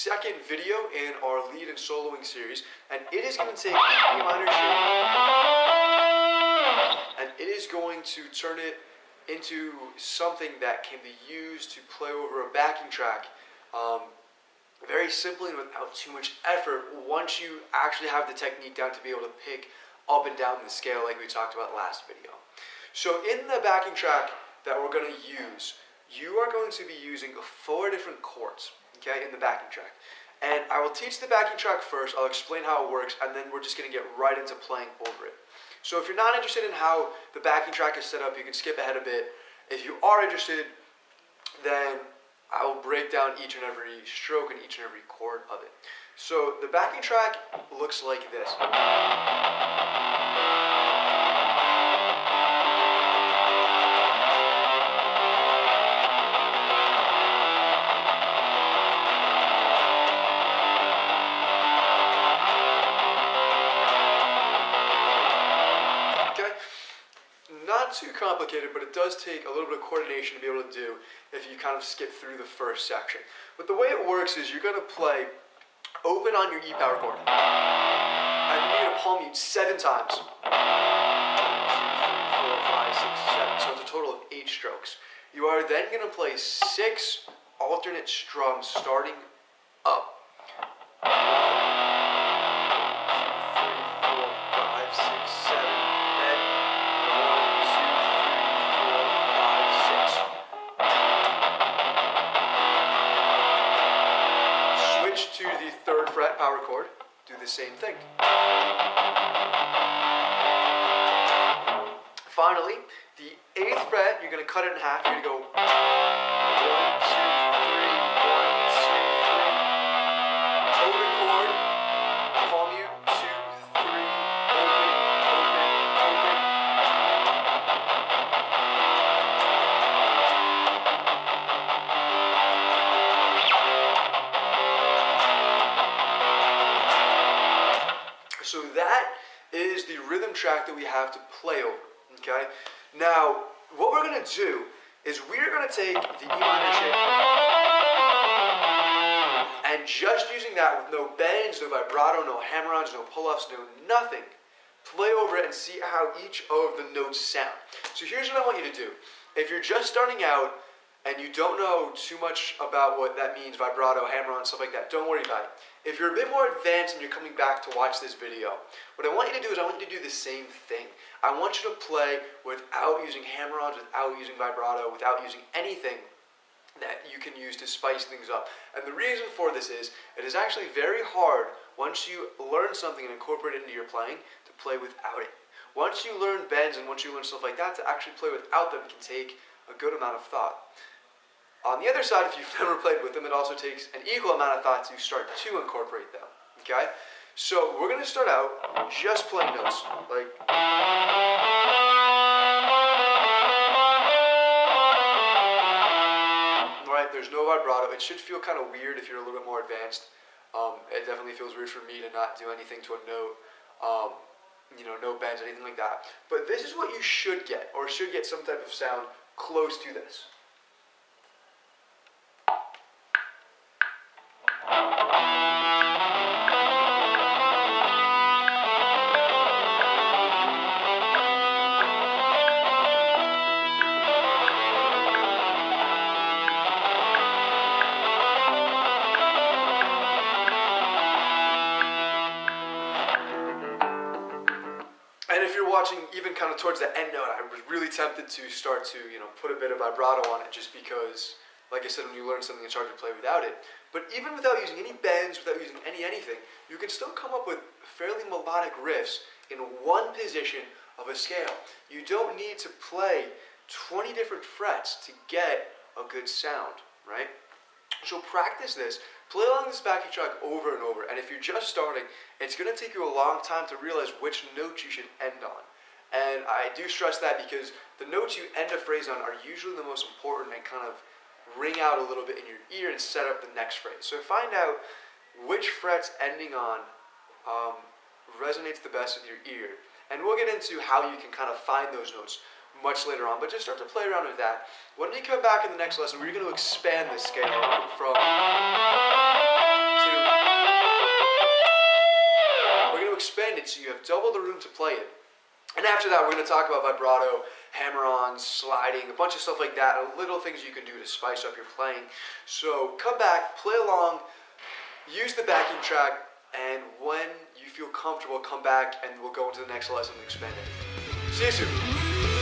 second video in our lead and soloing series, and it is going to take the E minor shape and it is going to turn it into something that can be used to play over a backing track very simply and without too much effort once you actually have the technique down to be able to pick up and down the scale like we talked about last video. So in the backing track that we're going to use, you are going to be using 4 different chords, okay, in the backing track. And I will teach the backing track first, I'll explain how it works, and then we're just going to get right into playing over it. So if you're not interested in how the backing track is set up, you can skip ahead a bit. If you are interested, then I will break down each and every stroke and each and every chord of it. So the backing track looks like this. Not too complicated, but it does take a little bit of coordination to be able to do if you kind of skip through the first section. But the way it works is you're going to play open on your E power chord, and then you're going to palm mute 7 times. 1, 2, 3, 4, 5, 6, 7. So it's a total of 8 strokes. You are then going to play 6 alternate strums starting up. 1, 2, 3, 4, 5, 6, 7. To the 3rd fret power chord, do the same thing. Finally, the 8th fret, you're going to cut it in half. You're going to go 1, 2, 3, 1, 2, 3. Open chord, palm mute, 2, 3, open, open, open. So that is the rhythm track that we have to play over, okay? Now, what we're going to do is we're going to take the E minor shape and just using that with no bends, no vibrato, no hammer-ons, no pull-ups, no nothing, play over it and see how each of the notes sound. So here's what I want you to do. If you're just starting out and you don't know too much about what that means, vibrato, hammer-on, stuff like that, don't worry about it. If you're a bit more advanced and you're coming back to watch this video, what I want you to do is I want you to do the same thing. I want you to play without using hammer-ons, without using vibrato, without using anything that you can use to spice things up. And the reason for this is, it is actually very hard once you learn something and incorporate it into your playing to play without it. Once you learn bends and once you learn stuff like that, to actually play without them can take a good amount of thought. On the other side, if you've never played with them, it also takes an equal amount of thought to start to incorporate them, okay? So we're going to start out just playing notes, like... Right, there's no vibrato. It should feel kind of weird if you're a little bit more advanced. It definitely feels weird for me to not do anything to a note, you know, no bends, anything like that. But this is what you should get, or should get some type of sound close to this. And if you're watching even kind of towards the end note, I was really tempted to start to, you know, put a bit of vibrato on it just because, like I said, when you learn something, it's hard to play without it. But even without using any bends, without using anything, you can still come up with fairly melodic riffs in one position of a scale. You don't need to play 20 different frets to get a good sound, right? So practice this. Play along this backing track over and over, and if you're just starting, it's going to take you a long time to realize which notes you should end on. And I do stress that because the notes you end a phrase on are usually the most important and kind of ring out a little bit in your ear and set up the next phrase. So find out which frets ending on resonates the best with your ear. And we'll get into how you can kind of find those notes much later on, but just start to play around with that. When we come back in the next lesson, we're going to expand this scale from to And after that, we're going to talk about vibrato, hammer-ons, sliding, a bunch of stuff like that, little things you can do to spice up your playing. So come back, play along, use the backing track, and when you feel comfortable, come back and we'll go into the next lesson and expand it. See you soon.